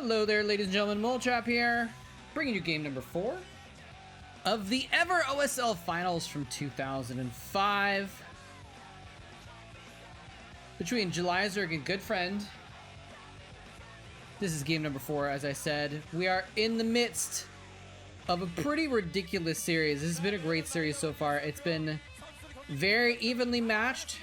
Hello there, ladies and gentlemen. Moletrap here, bringing you game number 4 of the ever OSL finals from 2005 between Julizerg and GoodFriend. This is game number 4, as I said. We are in the midst of a pretty ridiculous series. This has been a great series so far. It's been very evenly matched.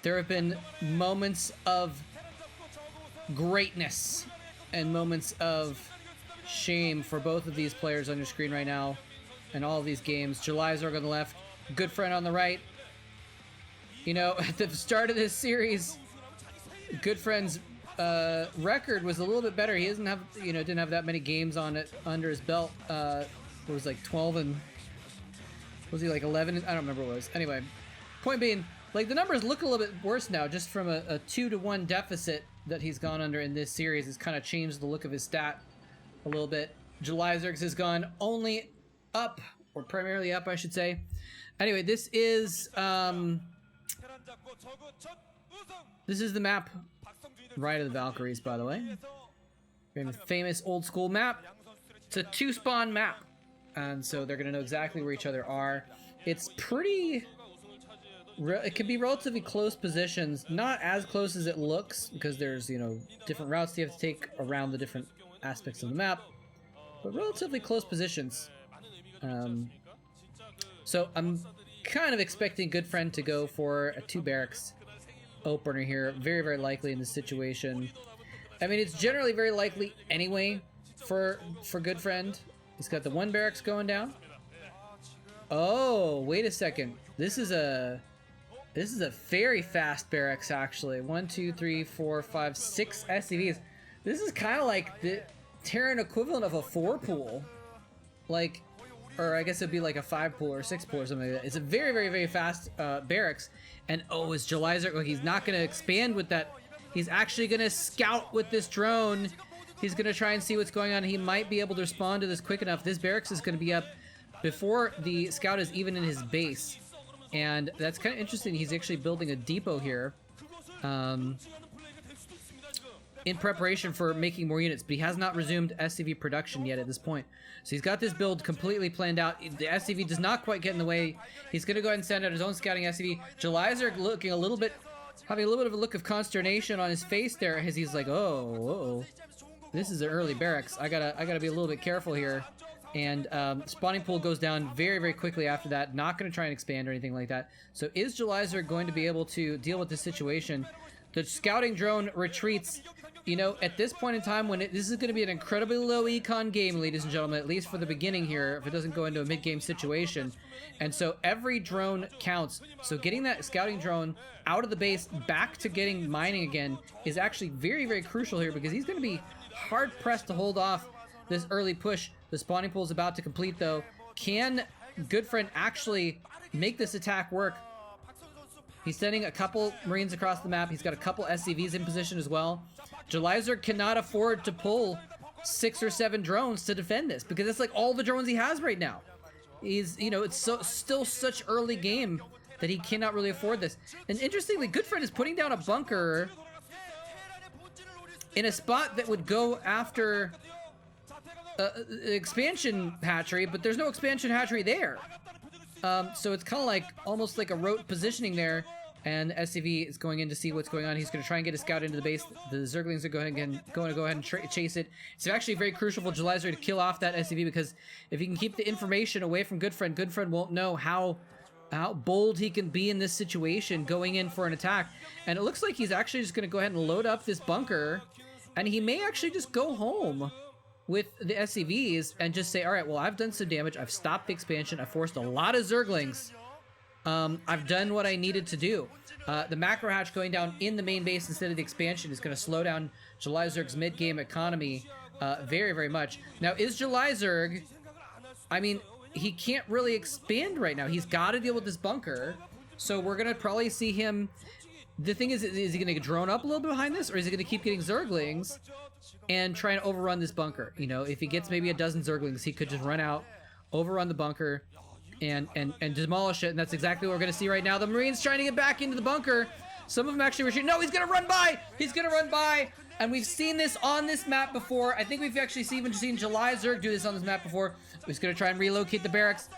There have been moments of greatness and moments of shame for both of these players on your screen right now and all of these games. Julizerg on the left, GoodFriend on the right. You know, at the start of this series, GoodFriend's record was a little bit better. He doesn't have, didn't have that many games on it under his belt. It was like 12 and was he like 11? I don't remember what it was. Anyway, point being, like, the numbers look a little bit worse now, just from a 2-1 deficit that he's gone under in this series. It's kind of changed the look of his stat a little bit. Julizerg has gone only up, or primarily up, I should say. Anyway, this is the map, Ride of the Valkyries, by the way. Famous old school map. It's a 2-spawn map, and so they're gonna know exactly where each other are. It's pretty. It can be relatively close positions, not as close as it looks, because there's, different routes you have to take around the different aspects of the map, but relatively close positions. So I'm kind of expecting GoodFriend to go for a 2 barracks opener here. Very, very likely in this situation. I mean, it's generally very likely anyway for GoodFriend. He's got the 1 barracks going down. Oh, wait a second. This is a very fast barracks, actually. 1, 2, 3, 4, 5, 6 SCVs. This is kind of like the Terran equivalent of a 4 pool. Like, or I guess it'd be like a 5 pool or 6 pool or something like that. It's a very, very, very fast barracks. And oh, is Julizerg, oh, he's not going to expand with that. He's actually going to scout with this drone. He's going to try and see what's going on. He might be able to respond to this quick enough. This barracks is going to be up before the scout is even in his base. And that's kind of interesting. He's actually building a depot here in preparation for making more units, but he has not resumed SCV production yet at this point. So he's got this build completely planned out. The SCV does not quite get in the way. He's going to go ahead and send out his own scouting SCV. Julizerg looking a little bit, having a little bit of a look of consternation on his face there, as he's like, oh, this is an early barracks. I gotta be a little bit careful here. And spawning pool goes down very, very quickly after that. Not going to try and expand or anything like that. So is Julizerg going to be able to deal with this situation? The scouting drone retreats. At this point in time, this is going to be an incredibly low econ game, ladies and gentlemen, at least for the beginning here, if it doesn't go into a mid-game situation. And so every drone counts. So getting that scouting drone out of the base back to getting mining again is actually very, very crucial here, because he's going to be hard-pressed to hold off this early push. The spawning pool is about to complete, though. Can GoodFriend actually make this attack work? He's sending a couple Marines across the map. He's got a couple SCVs in position as well. Julizerg cannot afford to pull 6 or 7 drones to defend this, because that's like all the drones he has right now. He's, it's still such early game that he cannot really afford this. And interestingly, GoodFriend is putting down a bunker in a spot that would go after expansion hatchery, but there's no expansion hatchery there. So it's kind of like almost like a rote positioning there, and SCV is going in to see what's going on. He's going to try and get a scout into the base. The Zerglings are going to go ahead and chase it. It's actually very crucial for Julizerg to kill off that SCV, because if he can keep the information away from GoodFriend, GoodFriend won't know how bold he can be in this situation going in for an attack. And it looks like he's actually just going to go ahead and load up this bunker, and he may actually just go home with the SCVs and just say, all right, well, I've done some damage. I've stopped the expansion. I forced a lot of Zerglings. I've done what I needed to do. The macro hatch going down in the main base instead of the expansion is going to slow down Julizerg's mid-game economy very, very much. Now, is Julizerg, I mean, he can't really expand right now. He's got to deal with this bunker. So we're going to probably see him. The thing is he going to drone up a little bit behind this, or is he going to keep getting Zerglings and try and overrun this bunker? If he gets maybe a dozen Zerglings, he could just run out, overrun the bunker, and demolish it. And that's exactly what we're going to see right now. The Marines trying to get back into the bunker. Some of them actually retreat. No, he's going to run by. He's going to run by. And we've seen this on this map before. I think we've actually even seen July Zerg do this on this map before. He's going to try and relocate the barracks.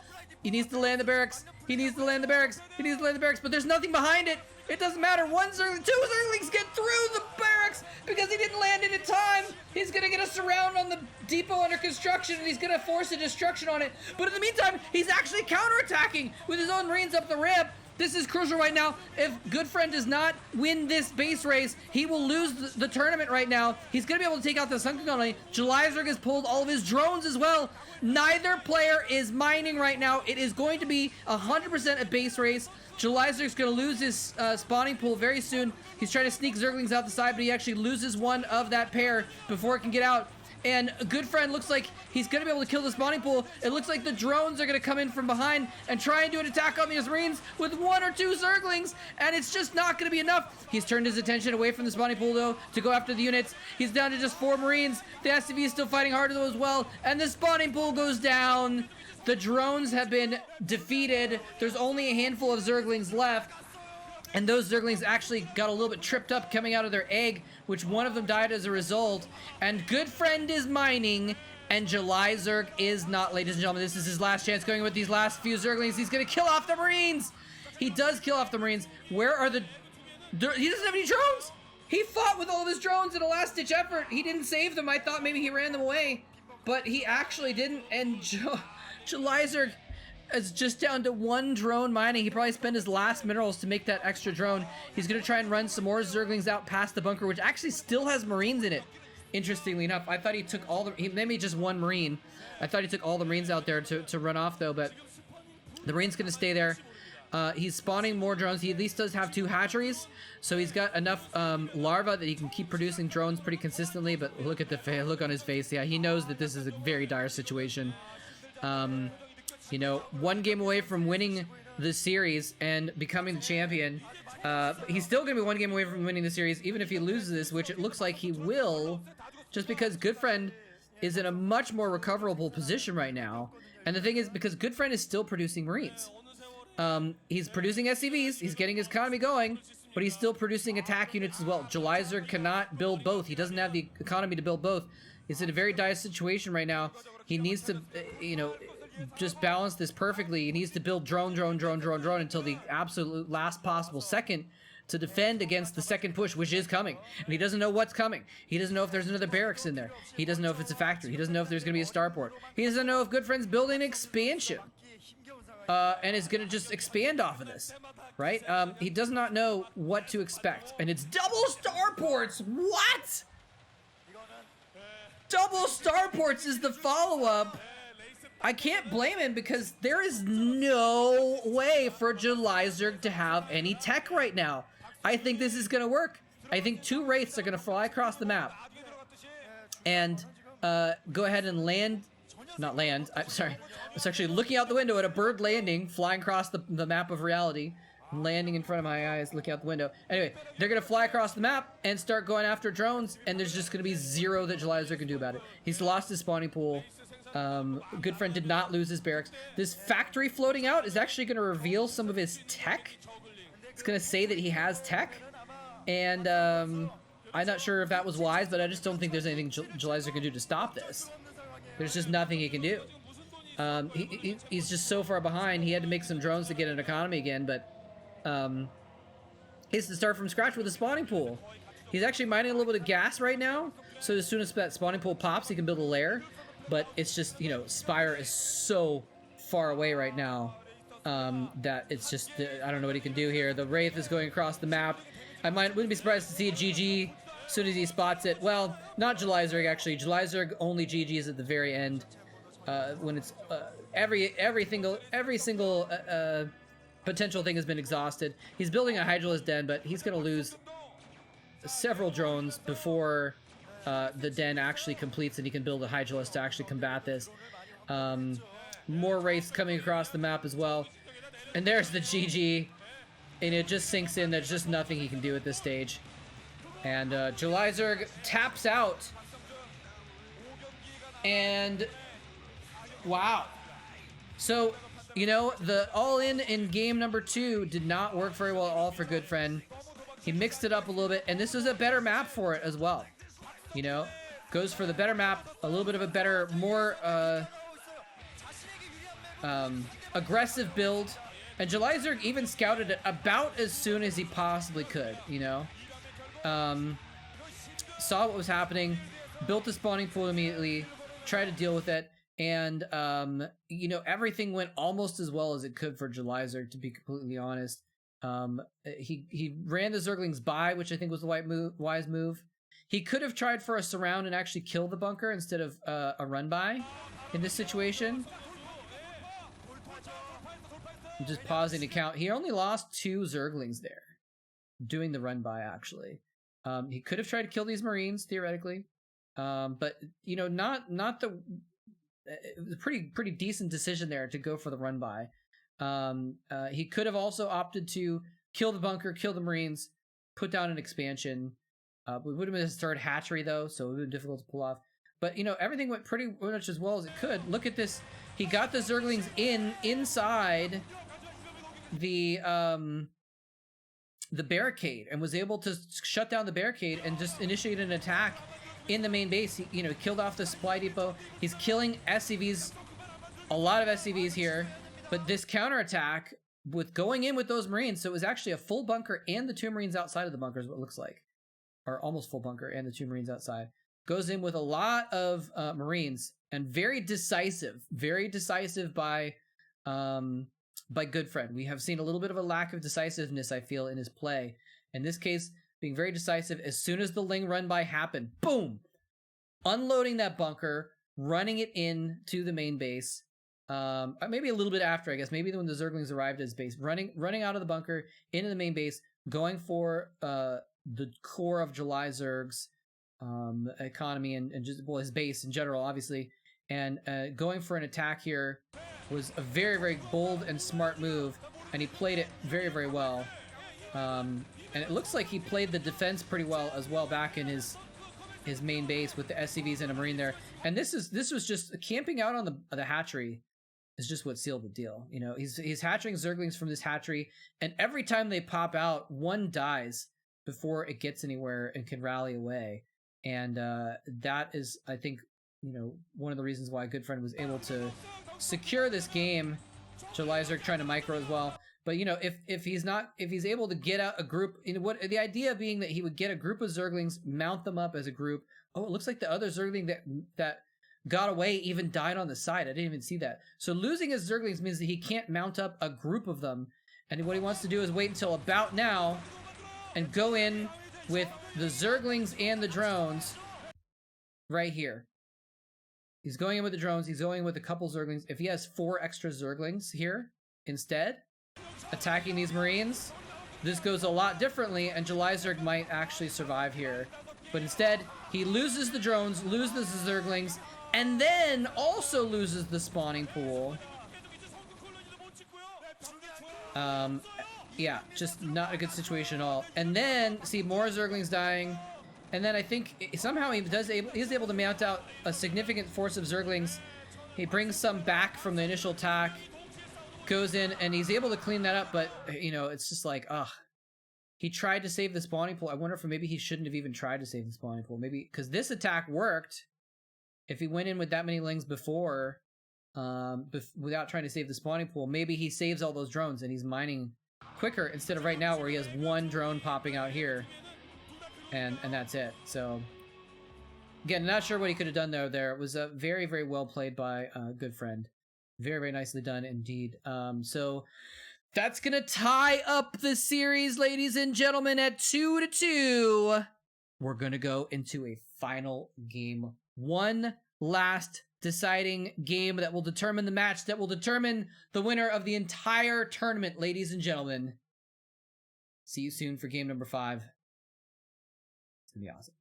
He needs to land the barracks. He needs to land the barracks. He needs to land the barracks, but there's nothing behind it. It doesn't matter. Two Zerglings get through the barracks because he didn't land it in time. He's going to get a surround on the depot under construction, and he's going to force a destruction on it. But in the meantime, he's actually counterattacking with his own Marines up the ramp. This is crucial right now. If GoodFriend does not win this base race, he will lose the tournament right now. He's going to be able to take out the Sunken Colony. July Zerg has pulled all of his drones as well. Neither player is mining right now. It is going to be 100% a base race. July Zerg's going to lose his spawning pool very soon. He's trying to sneak Zerglings out the side, but he actually loses one of that pair before it can get out. And GoodFriend looks like he's going to be able to kill the spawning pool. It looks like the drones are going to come in from behind and try and do an attack on these Marines with 1 or 2 Zerglings, and it's just not going to be enough. He's turned his attention away from the spawning pool, though, to go after the units. He's down to just 4 Marines. The SCV is still fighting hard, though, as well, and the spawning pool goes down. The drones have been defeated. There's only a handful of Zerglings left. And those Zerglings actually got a little bit tripped up coming out of their egg, which one of them died as a result. And GoodFriend is mining, and July Zerg is not. Ladies and gentlemen, this is his last chance going with these last few Zerglings. He's going to kill off the Marines. He does kill off the Marines. Where are the... He doesn't have any drones. He fought with all of his drones in a last-ditch effort. He didn't save them. I thought maybe he ran them away, but he actually didn't. And July Zerg is just down to 1 drone mining. He probably spent his last minerals to make that extra drone. He's going to try and run some more Zerglings out past the bunker, which actually still has Marines in it. Interestingly enough, I thought he took all the... maybe just 1 Marine. I thought he took all the Marines out there to run off, though, but the Marine's going to stay there. He's spawning more drones. He at least does have 2 hatcheries, so he's got enough larvae that he can keep producing drones pretty consistently, but look at the look on his face. Yeah, he knows that this is a very dire situation. You know, 1 game away from winning the series and becoming the champion. He's still going to be 1 game away from winning the series, even if he loses this, which it looks like he will, just because GoodFriend is in a much more recoverable position right now. And the thing is, because GoodFriend is still producing Marines. He's producing SCVs, he's getting his economy going, but he's still producing attack units as well. July Zerg cannot build both. He doesn't have the economy to build both. He's in a very dire situation right now. He needs to, you know, just balance this perfectly. He needs to build drone until the absolute last possible second to defend against the second push, which is coming. And he doesn't know what's coming. He doesn't know if there's another barracks in there. He doesn't know if it's a factory. He doesn't know if there's going to be a starport. He doesn't know if GoodFriend's building expansion. And is going to just expand off of this, right? He does not know what to expect. And it's double starports! What? Double starports is the follow-up. I can't blame him because there is no way for July Zerg to have any tech right now. I think this is going to work. I think 2 Wraiths are going to fly across the map and go ahead and land. Not land. I'm sorry. I was actually looking out the window at a bird landing, flying across the map of reality, landing in front of my eyes, looking out the window. Anyway, they're going to fly across the map and start going after drones, and there's just going to be 0 that July Zerg can do about it. He's lost his spawning pool. GoodFriend did not lose his barracks. This factory floating out is actually going to reveal some of his tech. It's going to say that he has tech, and I'm not sure if that was wise, but I just don't think there's anything July Zerg can do to stop this. There's just nothing he can do. He's just so far behind. He had to make some drones to get an economy again, but he has to start from scratch with a spawning pool. He's actually mining a little bit of gas right now, so as soon as that spawning pool pops, he can build a lair. But it's just, you know, Spire is so far away right now that it's just, I don't know what he can do here. The Wraith is going across the map. I wouldn't be surprised to see a GG as soon as he spots it. Well, not July Zerg, actually. July Zerg only GGs at the very end when it's every single potential thing has been exhausted. He's building a Hydralisk den, but he's going to lose several drones before the den actually completes and he can build a Hydralisk to actually combat this. More Wraiths coming across the map as well. And there's the GG. And it just sinks in. There's just nothing he can do at this stage. And July Zerg taps out. And wow. So, you know, the all-in in game number 2 did not work very well at all for GoodFriend. He mixed it up a little bit, and this was a better map for it as well. You know, goes for the better map, a little bit of a better, more aggressive build. And Jelizerg even scouted it about as soon as he possibly could, you know. Saw what was happening, built the spawning pool immediately, tried to deal with it, and you know, everything went almost as well as it could for Jelizerg, to be completely honest. He ran the Zerglings by, which I think was the wise move. He could have tried for a surround and actually kill the bunker instead of a run by in this situation. I'm just pausing to count. He only lost 2 Zerglings there doing the run by, actually. He could have tried to kill these Marines theoretically, but you know, not the pretty decent decision there to go for the run by. He could have also opted to kill the bunker, kill the Marines, put down an expansion. It would have been his 3rd hatchery though, so it would have been difficult to pull off. But you know, everything went pretty much as well as it could. Look at this. He got the Zerglings inside the barricade and was able to shut down the barricade and just initiate an attack in the main base. He, you know, killed off the supply depot. He's killing SCVs, a lot of SCVs here, but this counterattack with going in with those Marines, so it was actually a full bunker and the 2 Marines outside of the bunker is what it looks like, or almost full bunker and the 2 Marines outside. Goes in with a lot of Marines and very decisive by GoodFriend. We have seen a little bit of a lack of decisiveness, I feel, in his play. In this case, being very decisive as soon as the Ling run by happened. Boom! Unloading that bunker, running it in to the main base. Maybe a little bit after, I guess. Maybe when the Zerglings arrived at his base. Running out of the bunker into the main base, going for the core of Jelizerg's economy and just, well, his base in general, obviously. And going for an attack here was a very, very bold and smart move, and he played it very, very well. And it looks like he played the defense pretty well as well back in his main base with the SCVs and a Marine there. And this was just camping out on the hatchery is just what sealed the deal. You know, he's hatching Zerglings from this hatchery, and every time they pop out, one dies before it gets anywhere and can rally away. And that is, I think, you know, one of the reasons why GoodFriend was able to secure this game. Jelizerg trying to micro as well. But you know, if he's able to get out a group, you know, what the idea being that he would get a group of Zerglings, mount them up as a group. Oh, it looks like the other Zergling that got away even died on the side. I didn't even see that. So losing his Zerglings means that he can't mount up a group of them. And what he wants to do is wait until about now and go in with the Zerglings and the drones right here. He's going in with the drones. He's going in with a couple Zerglings. If he has 4 extra Zerglings here instead, attacking these Marines, this goes a lot differently, and Jelizerg might actually survive here. But instead, he loses the drones, loses the Zerglings, and then also loses the spawning pool. Yeah, just not a good situation at all. And then, see, more Zerglings dying. And then I think somehow he's able to mount out a significant force of Zerglings. He brings some back from the initial attack, goes in, and he's able to clean that up, but, you know, it's just like, ugh. He tried to save the spawning pool. I wonder if maybe he shouldn't have even tried to save the spawning pool. Maybe, because this attack worked. If he went in with that many Lings before, without trying to save the spawning pool, maybe he saves all those drones and he's mining quicker instead of right now where he has 1 drone popping out here. And that's it. So, again, not sure what he could have done there. It was very, very well played by GoodFriend. Very, very nicely done indeed. So that's going to tie up the series, ladies and gentlemen, at 2-2. We're going to go into a final game. One last deciding game that will determine the match, that will determine the winner of the entire tournament, ladies and gentlemen. See you soon for game number 5. It's going to be awesome.